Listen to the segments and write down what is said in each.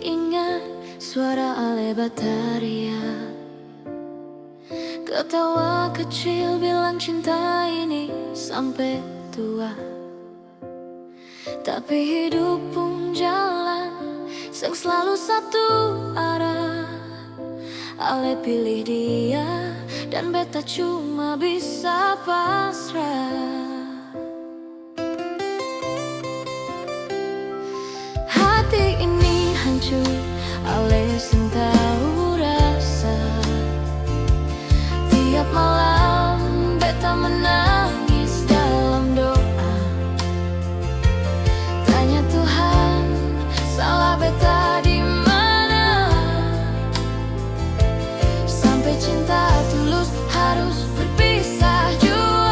ingat suara Ale Bataria, ketawa kecil bilang cinta ini sampai tua. Tapi hidup pun jalan yang selalu satu arah. Ale pilih dia dan beta cuma bisa pasrah. Hati ini hancur, Ale sing tahu rasa. Tiap malam beta menangis dalam doa, tanya Tuhan, salah beta di mana? Sampai cinta tulus harus berpisah jua.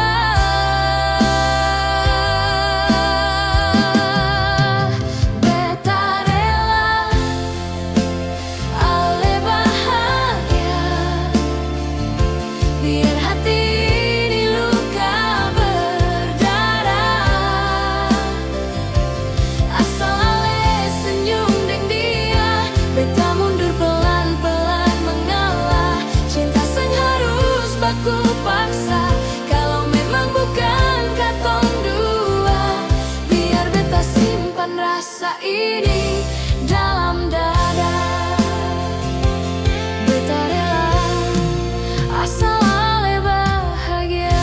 Ini dalam dada, beta rela asal Ale bahagia.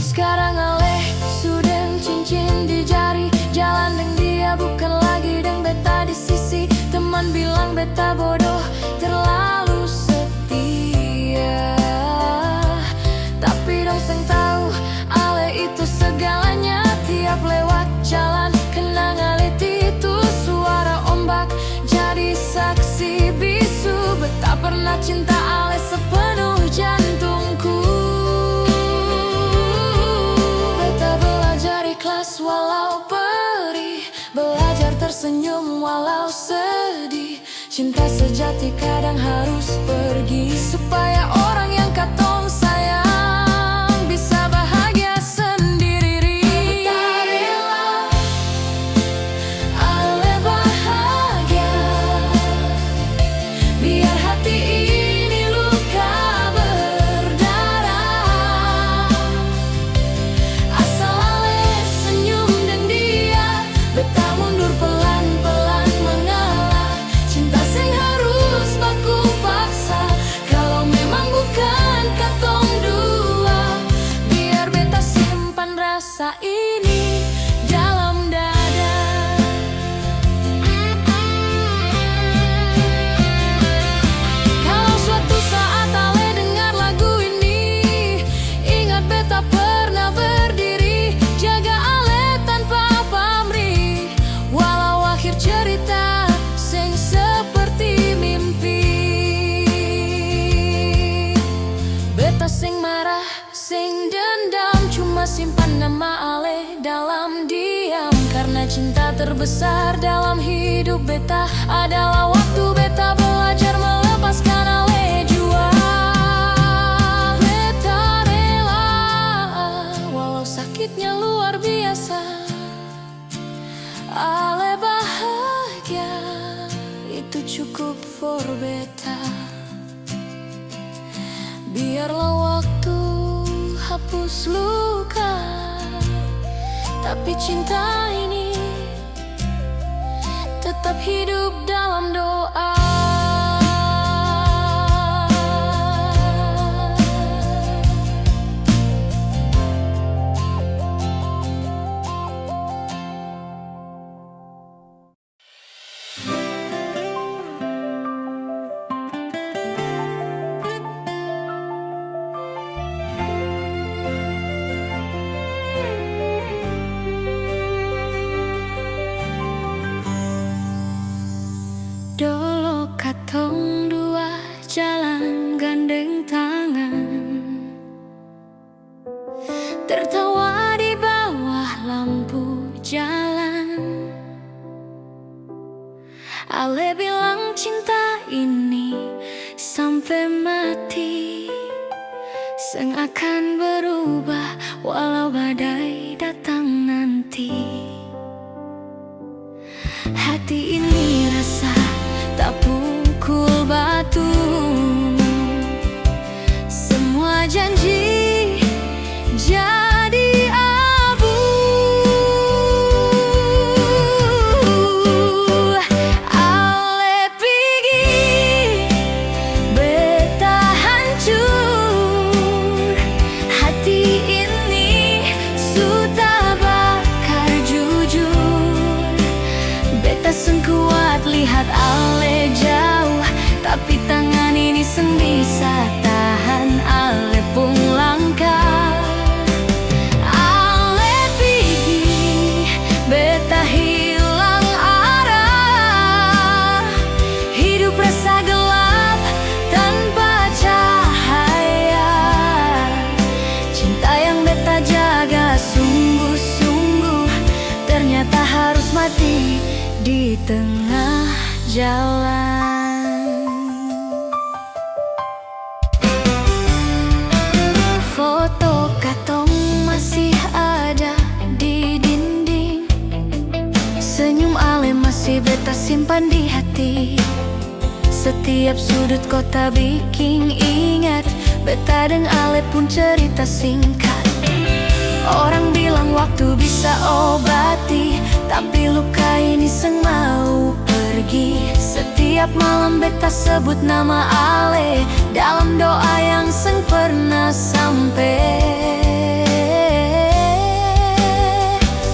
Sekarang Ale sudah cincin di jari, jalan dengan dia bukan lagi dengan beta di sisi. Teman bilang beta bodoh, terlalu setia, tapi dong seng tahu itu segalanya. Tiap lewat jalan kenang Ale itu suara ombak jadi saksi bisu. Beta pernah cinta Ale sepenuh jantungku. Beta belajar ikhlas walau perih, belajar tersenyum walau sedih. Cinta sejati kadang harus pergi supaya orang yang katong sayang bisa bahagia. Ini dalam dada. Kalau suatu saat Ale dengar lagu ini, ingat beta pernah berdiri jaga Ale tanpa pamrih. Walau akhir cerita sing seperti mimpi, beta sing marah, sing dendam, cuma simpan nama Ale dalam diam. Karena cinta terbesar dalam hidup beta adalah waktu beta belajar melepaskan Ale jua. Beta rela walau sakitnya luar biasa. Ale bahagia, itu cukup for beta. Biarlah waktu hapus luka, tapi cinta ini tetap hidup dalam doa. Dolo katong dua jalan gandeng tangan, tertawa di bawah lampu jalan. Ale bilang cinta ini sampai mati, seng akan berubah walau badai datang nanti. hati ini rasa tak pukul batu. Semua janji jadi abu. Ale pergi, beta hancur. Hati ini sudah bakar jujur. Beta sengkuat lihat ale jauh, tapi tangan ini seng bisa tahan ale pun langkah. Ale pergi, beta hilang arah. Hidup rasa gelap tanpa cahaya. Cinta yang beta jaga sungguh-sungguh ternyata harus mati di tengah jalan. Foto katong masih ada di dinding. Senyum ale masih beta simpan di hati. Setiap sudut kota bikin ingat beta dan ale pun cerita singkat. Orang bilang waktu bisa obati, tapi luka ini seng mau pergi. Setiap malam beta sebut nama ale dalam doa yang seng pernah sampai.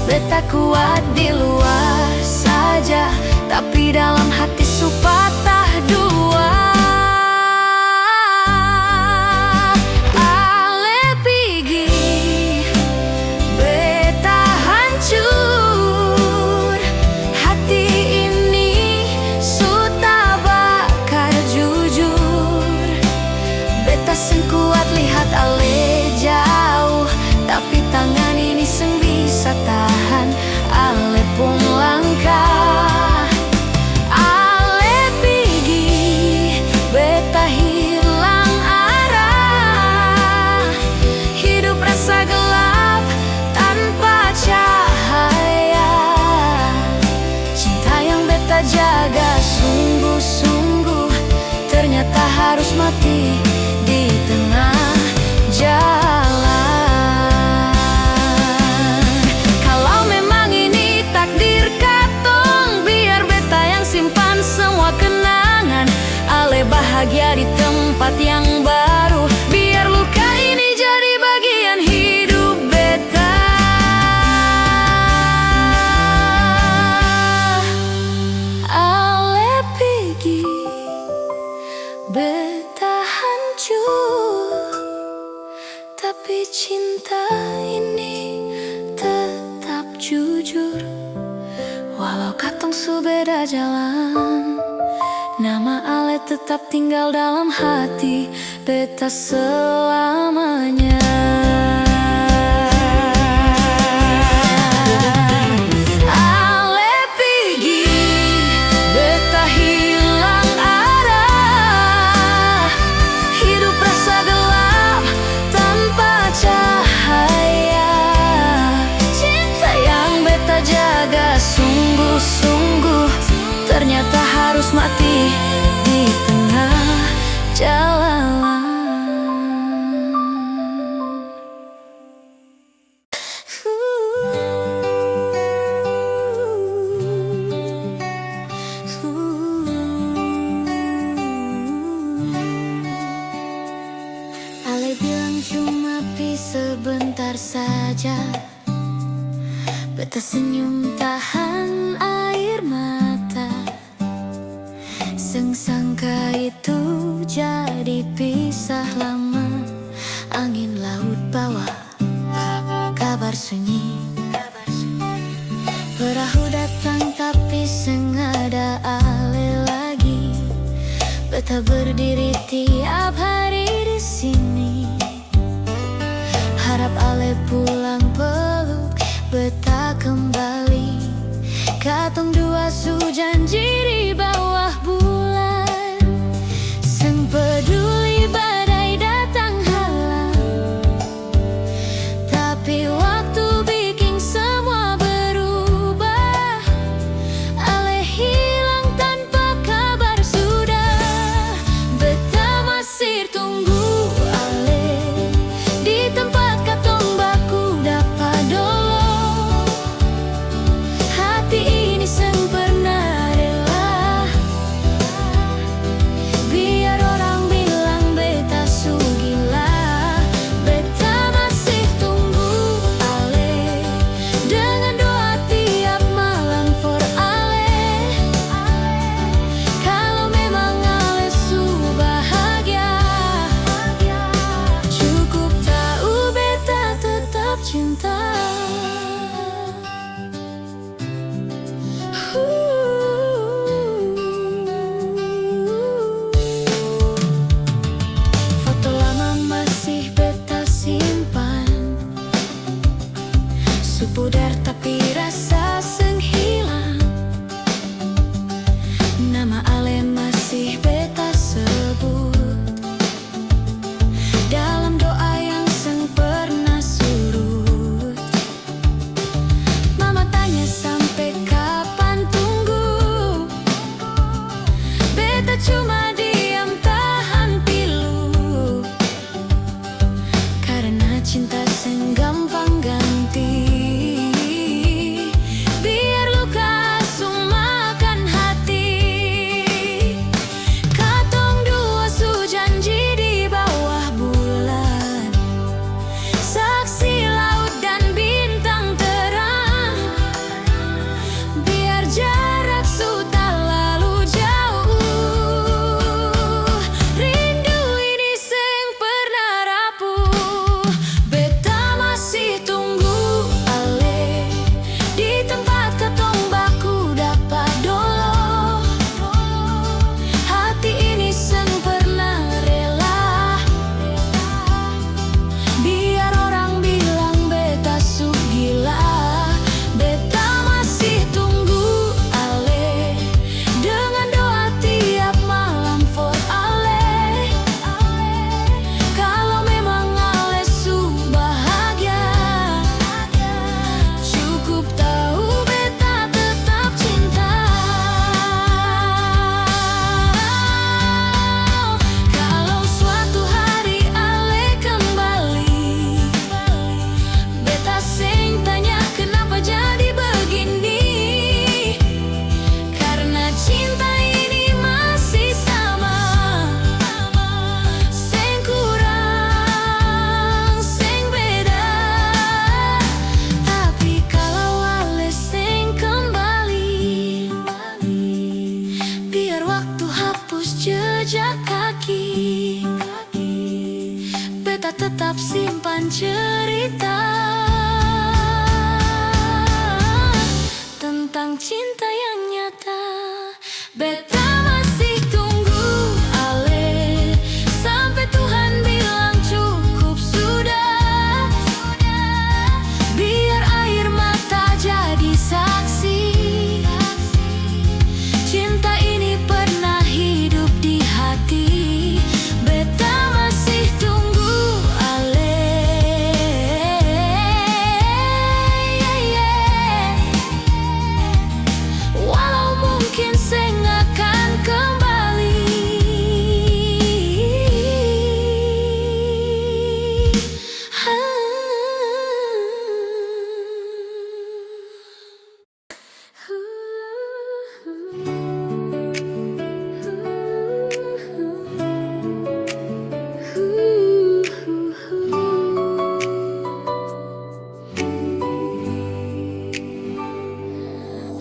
Beta kuat di luar saja, tapi dalam hati su patah dua. Kuat lihat ale jauh, tapi tangan ini seng bisa tahan ale pun langkah. Ale pergi, beta hilang arah. Hidup rasa gelap tanpa cahaya. Cinta yang beta jaga sungguh-sungguh ternyata harus mati di tengah jalan. Kalau memang ini takdir katong, biar beta yang simpan semua kenangan. Ale bahagia di tempat yang baru, biar luka ini jadi bagian hidup beta. Ale pergi, beta hancur, tapi cinta ini tetap jujur. Walau katong su beda jalan, nama ale tetap tinggal dalam hati beta selamanya. Sungguh-sungguh ternyata harus mati di tengah jalan. Ale bilang cuma pi sebentar saja. Beta senyum tahan air mata. Seng sangka itu jadi pisah lama. Angin laut bawa kabar sunyi. Perahu datang tapi seng ada ale lagi. Beta berdiri tiap hari di sini. Harap ale pulang peluk beta kembali. Katong dua su janji di bawah bulan. Seng peduli badai datang halang, tapi waktu bikin semua berubah. Ale besar tapi rasa seng hilang. Nama Ale masih beta sebut dalam doa yang seng pernah surut. Mama tanya sampai kapan tunggu, beta cuma diam tahan pilu. Karena cinta seng gampang ganti, biar luka sung makan hati. Katong dua su janji di bawah bulan, saksi laut dan bintang terang. Biar jarak su tak lalu jauh, rindu ini seng pernah rapuh. Beta masih tunggu Ale di tempat katong baku dapat dolo. Hati ini seng pernah rela, biar orang bilang beta su gila. Beta masih tunggu Ale dengan doa tiap malam for Ale. Kalau memang Ale su bahagia, cukup tahu beta tetap cinta. Kalau suatu hari Ale kembali, beta seng tanya kenapa jadi begini. Karena cinta ini masih sama, seng kurang, seng beda. Tapi kalau Ale seng kembali, biar waktu hapus jejak kaki, beta tetap simpan cerita tentang cinta yang nyata. Beta masih tunggu Ale sampai Tuhan bilang cukup sudah. Biar air mata jadi saksi, cinta ini pernah hidup di hati. Beta masih tunggu Ale, walau mungkin seng akan kembali.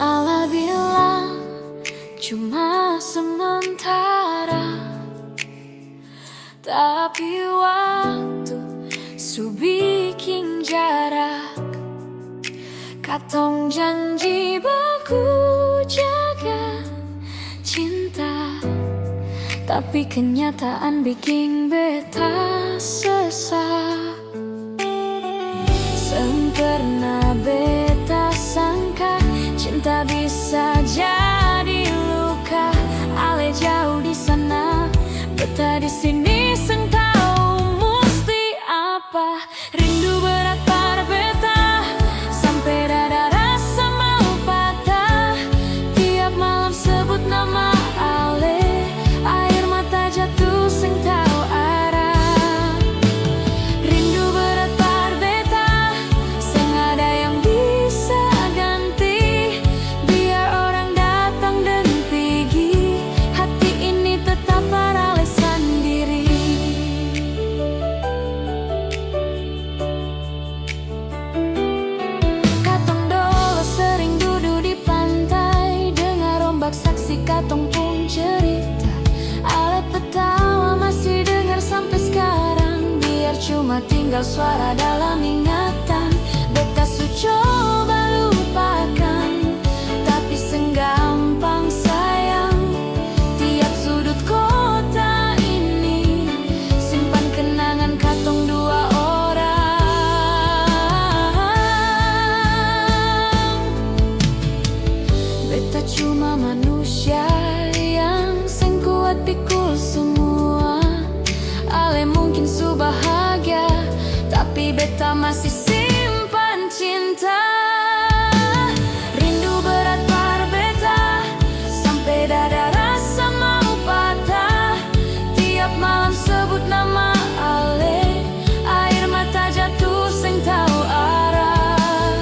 Allah bilang cuma sementara, tapi waktu su bikin jarak. Katong janji baku jaga cinta, tapi kenyataan bikin beta sesak. Seng pernah beta sangka cinta bisa jadi luka. Ale jauh di sana, beta di sini seng tahu musti apa. Rindu berat pada beta sampai dada rasa mau patah. Tiap malam sebut nama Ale, air mata jatuh seng tahu arah. Rindu berat pada beta, seng ada yang bisa ganti. Biar orang datang dan pergi, hati ini tetap para Ale sendiri. Katong dolo sering duduk di pantai, dengar ombak saksi katong pun cerita. Ale petawa masih dengar sampai sekarang, biar cuma tinggal suara dalam ingatan. Beta su coba lupakan, tapi seng gampang sayang. Tiap sudut kota ini simpan kenangan katong dua orang. beta masih simpan cinta. Rindu berat par beta, sampai dada rasa mau patah. Tiap malam sebut nama ale, air mata jatuh seng tahu arah.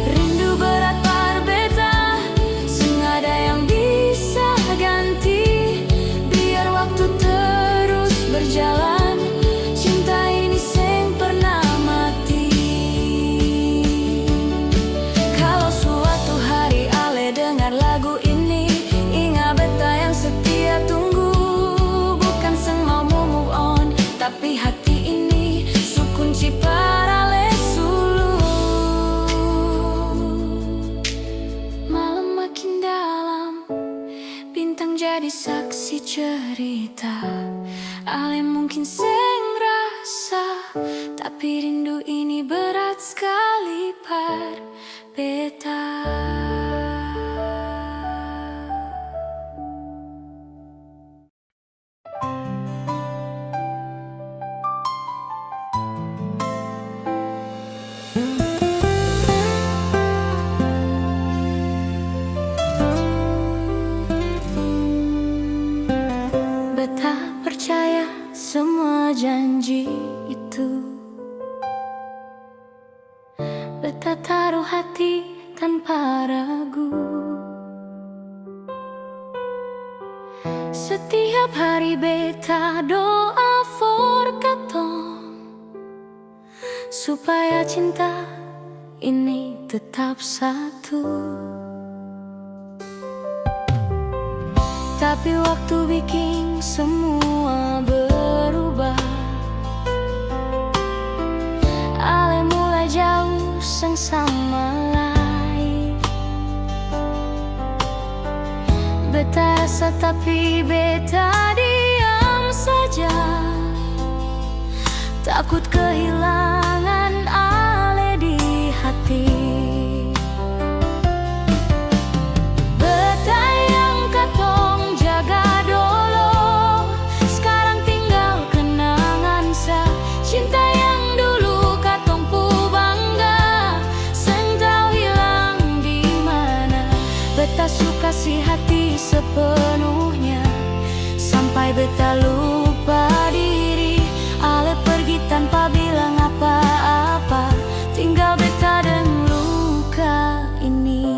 Rindu berat par beta, seng ada yang bisa ganti. Biar waktu terus berjalan, cinta ini seng pernah mati. Kalau suatu hari ale dengar lagu ini, ingat beta yang setia tunggu. Bukan seng mau move on, tapi hati ini su kunci para ale sulu. Malam makin dalam, bintang jadi saksi cerita. Ale mungkin seng rasa, tapi rindu ini berat sekali par beta. Beta percaya semua janji itu. Beta taruh hati tanpa ragu. Setiap hari beta doa for katong, supaya cinta ini tetap satu. Tapi waktu bikin semua berubah. Ale mulai jauh seng sama lain. Beta rasa tapi beta diam saja, takut kehilangan ale di hati. Beta yang katong jaga dulu, sekarang tinggal kenangan sa. Cinta yang dulu katong pu bangga, seng tau hilang di mana. Beta suka si hati sepenuhnya, sampai beta lupa diri. Ale pergi tanpa bilang apa-apa, tinggal beta dan luka ini.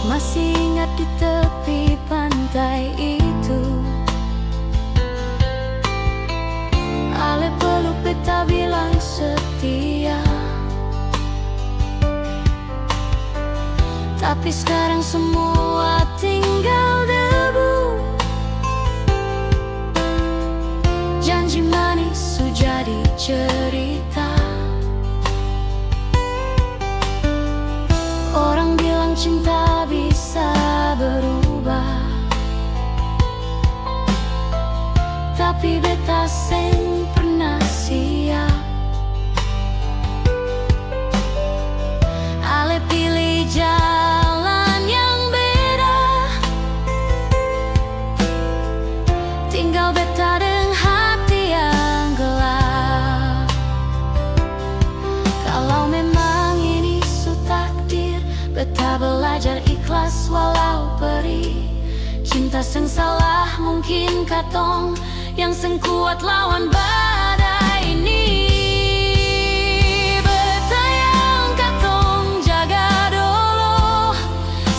Masih ingat di tepi pantai itu, ale peluk beta bilang setia. Tapi sekarang semua tinggal debu. Janji manis su jadi cerita. Orang bilang cinta bisa berubah, tapi beta seng pernah siap. Ale pilih jalan yang beda, tinggal beta dengan hati yang gelap. Kalau memang ini su takdir, beta belajar ikhlas walau perih. Cinta seng salah, mungkin katong yang seng kuat lawan badai ini. Beta yang katong jaga dulu,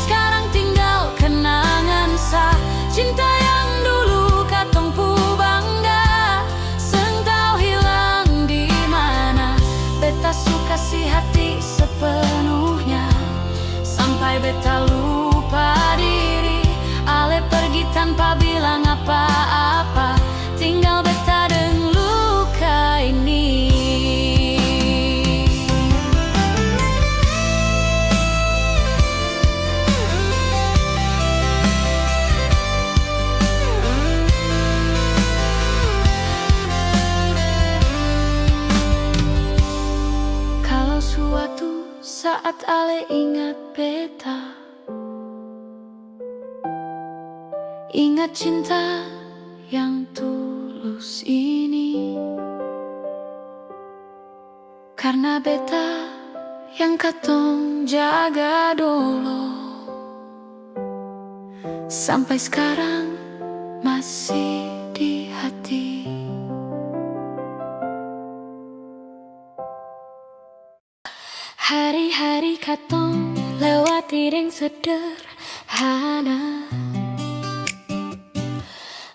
sekarang tinggal kenangan sa. Cinta yang dulu katong pu bangga, seng tau hilang di mana. Beta suka si hati sepenuhnya, sampai beta lupa diri. Ale pergi tanpa bilang apa-apa, tinggal beta dengan luka ini. Kalau suatu saat ale ingat beta, Ingat cinta yang tulus ini, karena beta yang katong jaga dulu sampai sekarang masih di hati. Hari-hari katong lewati deng sederhana,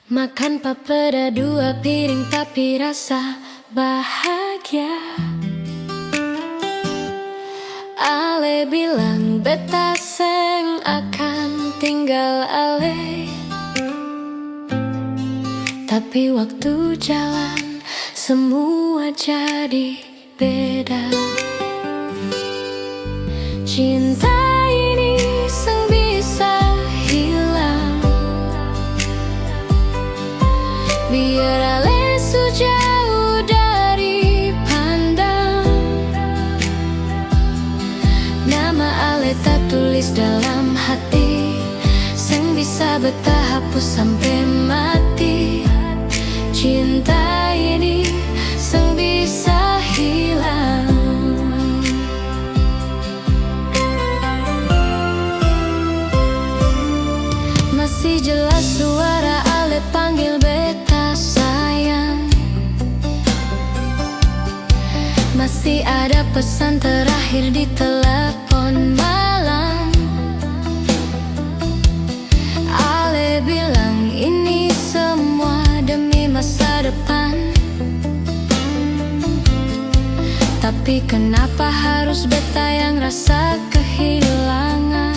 makan papeda 2 piring tapi rasa bahagia. Ale bilang beta seng akan tinggal ale, tapi waktu jalan semua jadi beda. Cinta ini seng bisa hilang, biar ale sejauh dari pandang. Nama ale tak tulis dalam hati, seng bisa beta hapus sampai mati. Cinta ini seng bisa hilang. Masih jelas suara ale panggil beta sayang, masih ada pesan terakhir di telepon malam. Ale bilang ini semua demi masa depan, tapi kenapa harus beta yang rasa kehilangan?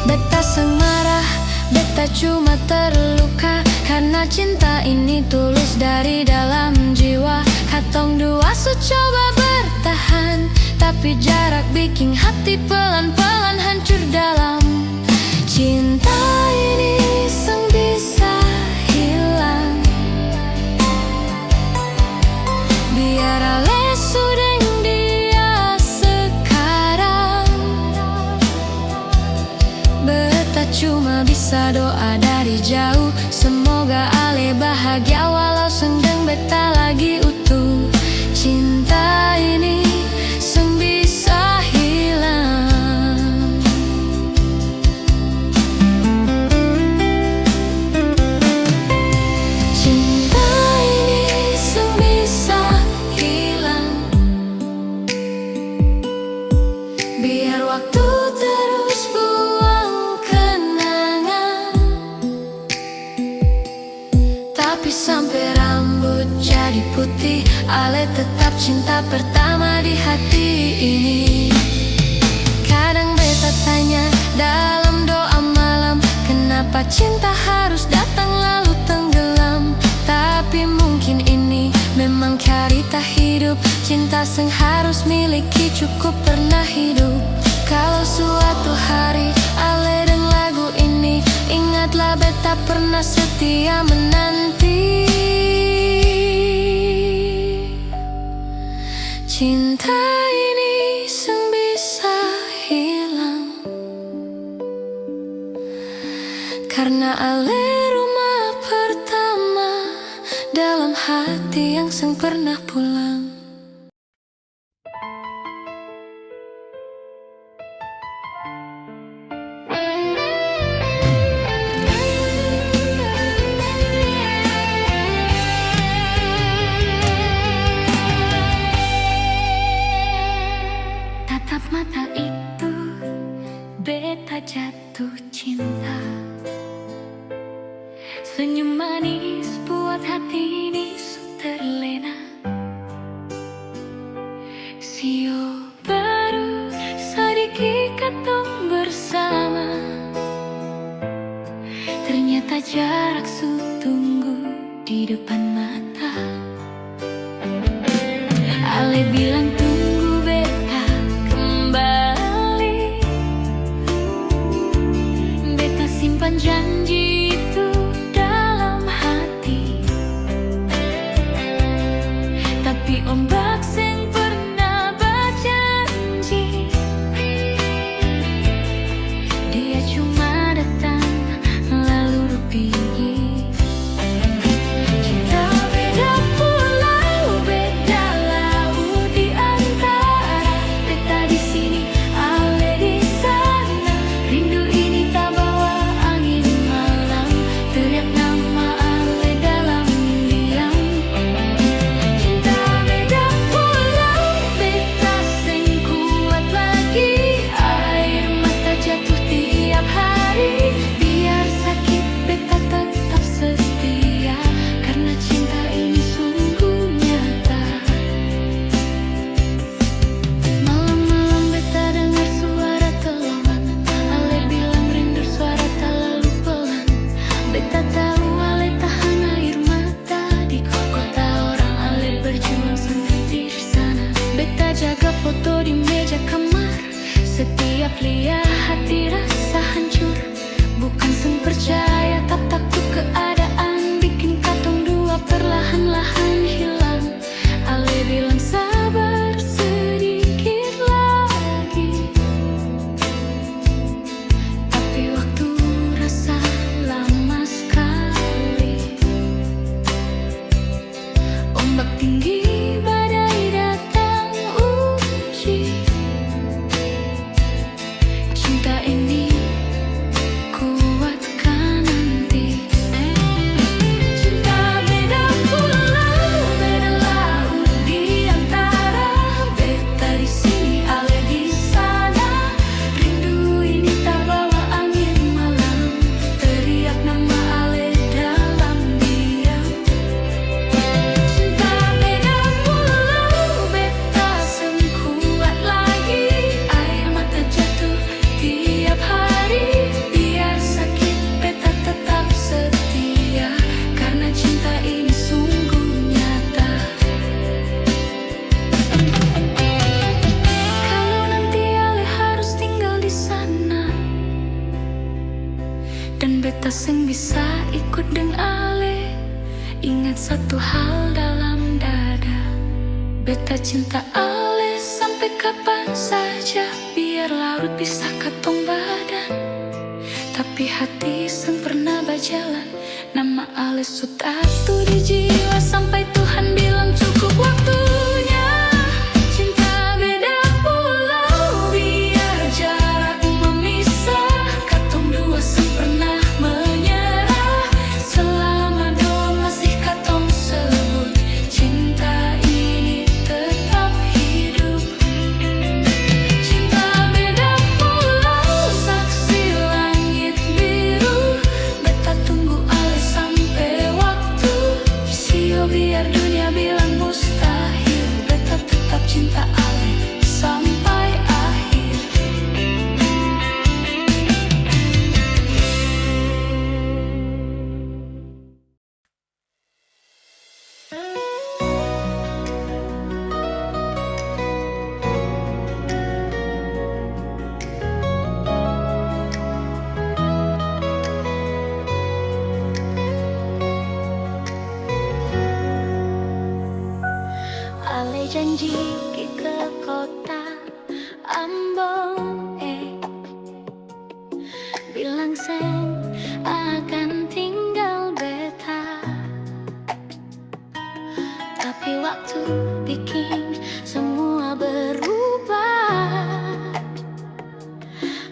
Beta seng marah, beta cuma terluka, karena cinta ini tulus dari dalam jiwa. Katong dua su coba bertahan, tapi jarak bikin hati pelan-pelan hancur dalam. Cinta ini seng bisa hilang, biar ale sudeng dia sekarang. Beta cuma bisa doa dari jauh, semoga ale bahagia walau sendeng beta lagi utuh. Cinta ini seng bisa hilang. Cinta ini seng bisa hilang, biar waktu terus buang kenangan. Tapi sampai rambut jadi putih, ale tetap cinta pertama di hati ini. Kadang beta tanya dalam doa malam, kenapa cinta harus datang lalu tenggelam? Tapi mungkin ini memang cerita hidup, cinta seng harus miliki, cukup pernah hidup. Kalau suatu hari ale deng lagu ini, ingatlah beta pernah setia menanti. Cinta ini seng bisa hilang, karena ale rumah pertama dalam hati yang seng pernah pulang. Tatap mata itu, beta jatuh cinta. Senyum manis buat hati ini terlena. Setiap lihat hati rasa hancur, bukan seng percaya tak takut keadaan bikin katong dua perlahan-lahan hilang. Ale bilang sabar sedikit lagi, tapi waktu rasa lama sekali. Ombak tinggi, badai datang uji. Cinta ini kuatkan nanti. Cinta beda pulau, beda laut di antara. Beta di sini, ale di sana. Rindu ini tak bawa angin malam, teriak nama ale dalam diam. Cinta beda pulau, beta sengkuat lagi. Air mata jatuh tiap hari, biar sakit beta tetap setia, karena cinta ini sungguh nyata. Kalau nanti ale harus tinggal di sana, dan beta seng bisa ikut dengan ale, ingat satu hal dalam dada, beta cinta ale sampai kapan saja. Biar larut bisa katong badan, tapi hati seng pernah berjalan. Nama ale su tatu di jiwa sampai Tuhan bilang cukup waktunya. Cinta beda pulau, biar jarak memisah. Katong dua seng pernah menyerah, selama doa masih katong sebut. Cinta ini tetap hidup. Cinta beda pulau, saksi langit biru. Beta tunggu ale sampai waktu. Sio biar dunia bilang mustahil, beta tetap cinta ale sampai akhir. Ale janji ke kota Ambon, bilang seng akan tinggal beta, tapi waktu bikin semua berubah.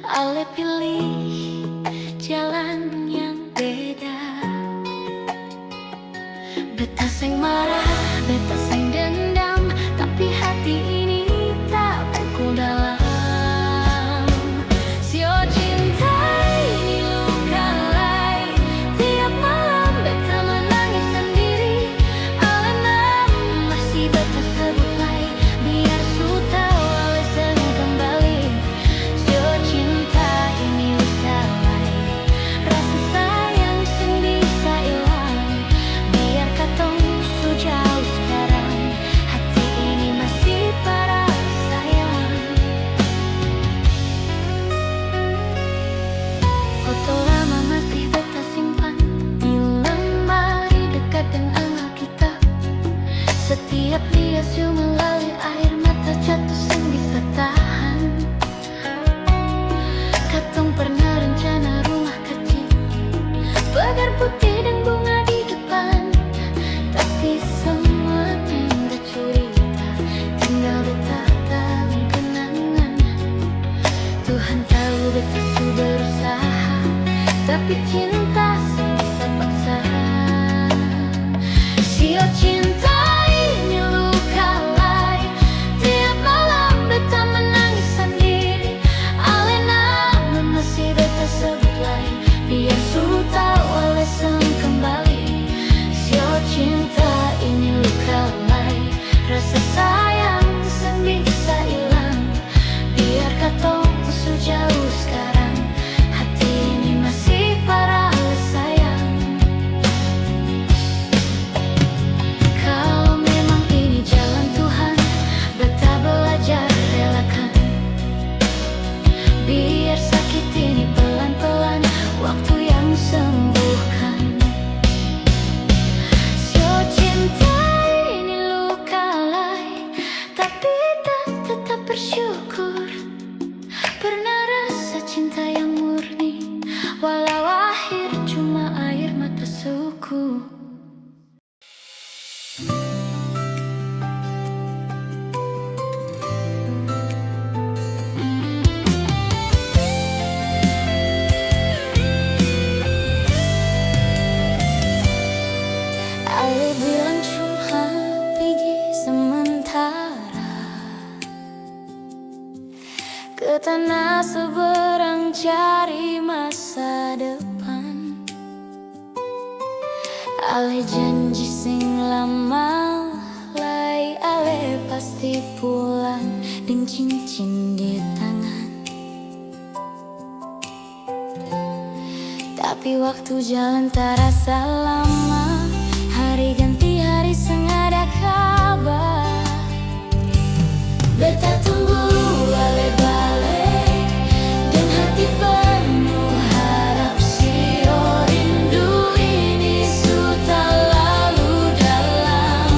Ale pilih jalan yang beda. Beta seng marah, beta seng dendam, tapi hati ini tak pukul dalam. Sio cinta ini luka lai, tiap malam beta menangis sendiri. Ale masih beta sebut lai, biar su tau ale seng kembali. Sio cinta ini luka lai, rasa sayang seng bisa hilang. Biar katong su jauh sekarang, hati ini masih para sayang. Foto lama masih beta simpan di lemari dekat dengan Alkitab. Setiap lihat siu melalui air mata jatuh seng bisa tahan. Katong pernah rencana rumah kecil, pagar putih dan bunga di depan, tapi semuanya udah cerita, tinggal beta dalam kenangan. Tuhan tahu beta su berusaha, tapi cinta seng bisa paksa. Sio cinta ini luka lai, tiap malam beta menangis sendiri. Ale nama masih beta sebut lai, biar su tau ale seng kembali. Sio cinta ini luka lai, rasa sayang seng bisa hilang. Biar katong su jauh sekarang, hati ini masih para ale sayang. Ale janji sing lama lai ale pasti pulang dengan cincin di tangan. Tapi waktu jalan terasa lama, hari ganti hari sengada kabar. Beta tunggu ale balik dan hati penuh harap sio rindu ini sudah lalu dalam.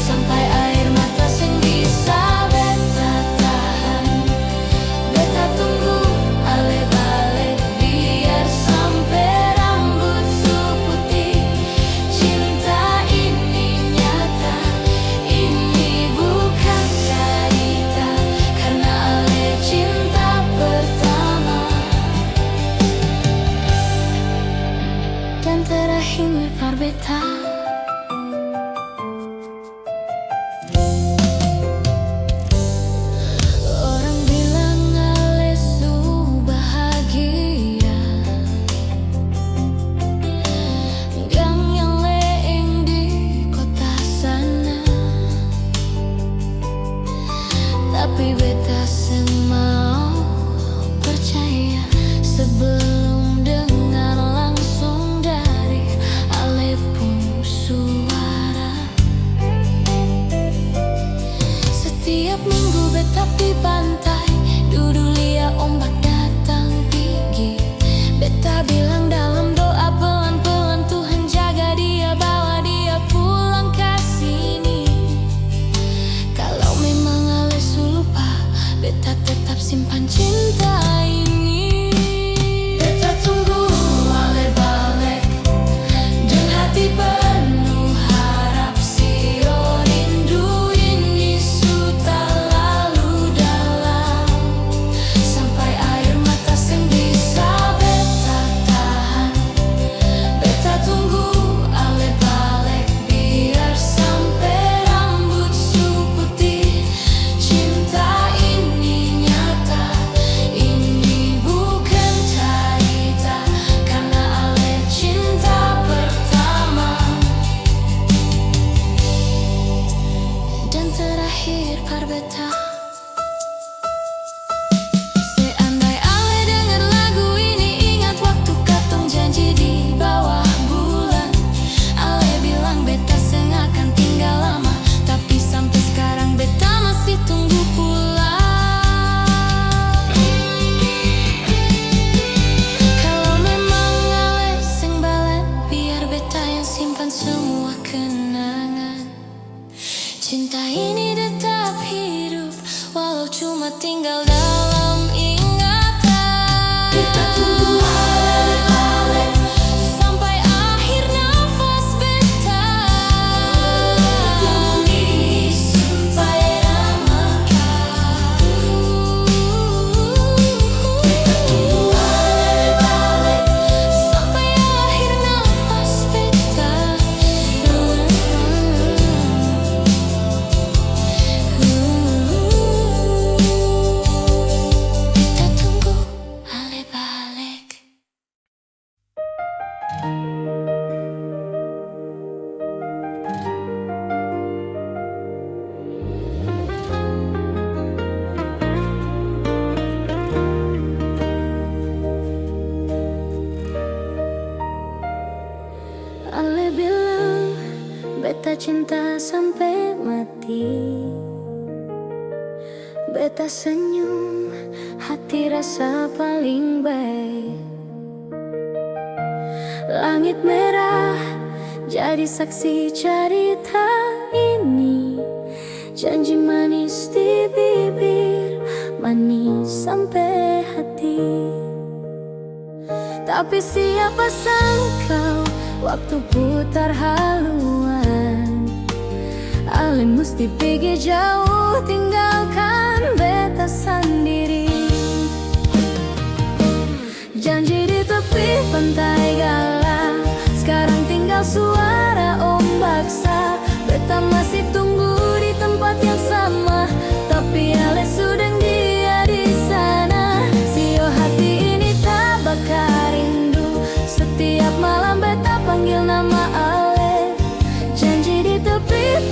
Sampai air mata sing bisa beta tahan. Beta tunggu ale balik biar sampai rambut su putih. Cinta ini nyata, ini bukan cerita, karena ale cinta pertama dan terakhir par beta. Orang bilang ale su bahagia, gang yang leeng di kota sana. Tapi beta seng mau percaya sebelum dengar langsung dari ale pun suara. Setiap minggu beta di pantai, duduk liat ombak datang tinggi. Beta bilang dalam doa pelan-pelan, Tuhan jaga dia, bawa dia pulang ke sini. Kalau memang ale su lupa, beta tetap simpan cinta ini. Beta tunggu ale balik dan hati penuh harap sio rindu ini sudah lalu dalam. Sampai air mata sing bisa beta tahan. Beta tunggu ale balik biar sampai rambut su putih. Cinta ini nyata, ini bukan cerita, karena ale cinta pertama dan terakhir par beta. Seandai ale denger lagu ini, ingat waktu katong janji di bawah bulan. Ale bilang beta seng akan tinggal lama, tapi sampai sekarang beta masih tunggu pulang. Kalau memang ale seng balen, biar beta yang simpan semua kenangan. Cinta ini tetap hidup, walau cuma tinggal dalam ingatan. Beta tunggu ale balik sampai akhir nafas beta. Ini sampai ramakan. Beta tunggu ale balik sampai akhir nafas beta. Beta tunggu ale balik. Ale bilang beta cinta sampai mati. Beta senyum, hati rasa paling baik. Langit merah jadi saksi cerita ini. Janji manis di bibir, manis sampai hati. Tapi siapa sangka waktu putar haluan, ale mesti pergi jauh tinggalkan beta sendiri. Janji di tepi pantai galak, sekarang tinggal suara ombak sa. Beta masih tunggu di tempat yang sama, tapi ale sudah dia di sana. Sio hati ini tak bakal rindu, setiap malam beta panggil nama ale.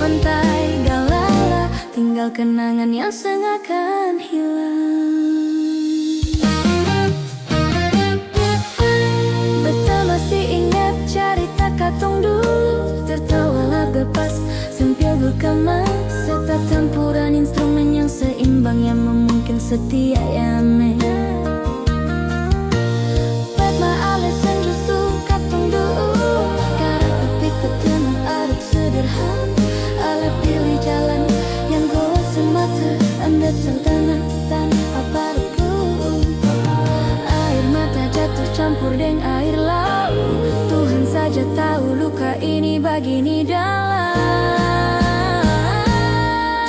pantai Galala, tinggal kenangan yang sengakan hilang. Beta masih ingat cerita katong dulu, tertawalah bebas sambil gulkaman, serta campuran instrumen yang seimbang yang memungkin setia ya men. Betma alasan justru katong dulu, karena tapi ketenang aduk sederhana, ala pilih jalan yang goa semata, anda santana tanpa parfum. Air mata jatuh campur dengan air laut, Tuhan saja tahu luka ini begini dalam.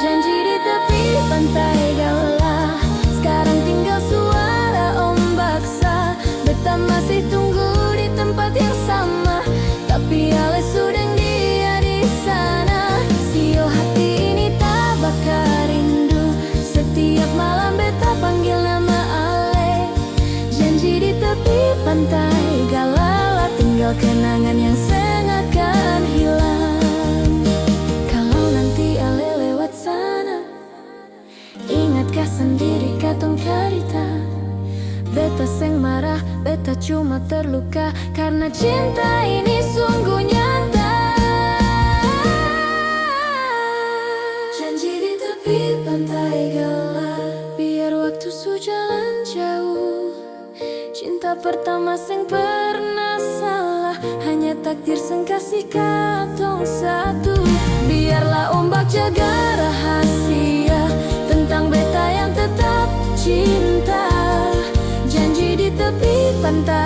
Janji di tepi pantai Galala, sekarang tinggal suara ombak sah. Beta masih tunggu di tempat yang sama, tapi Ale sudah dia di sana. Sio hati ini tak bakar rindu, setiap malam beta panggil nama Ale. Janji di tepi pantai Galala, tinggal kenangan yang sengakan hilang. Kalau nanti Ale lewat sana, ingatkah sendiri katong cerita. Beta seng marah, beta cuma terluka, karena cinta ini sungguh nyata. Janji di tepi pantai Galala, biar waktu sujalan jauh. Cinta pertama seng pernah salah, hanya takdir seng kasih katong satu. Biarlah ombak jaga rahasia tentang beta yang tetap cinta. Janji di tepi pantai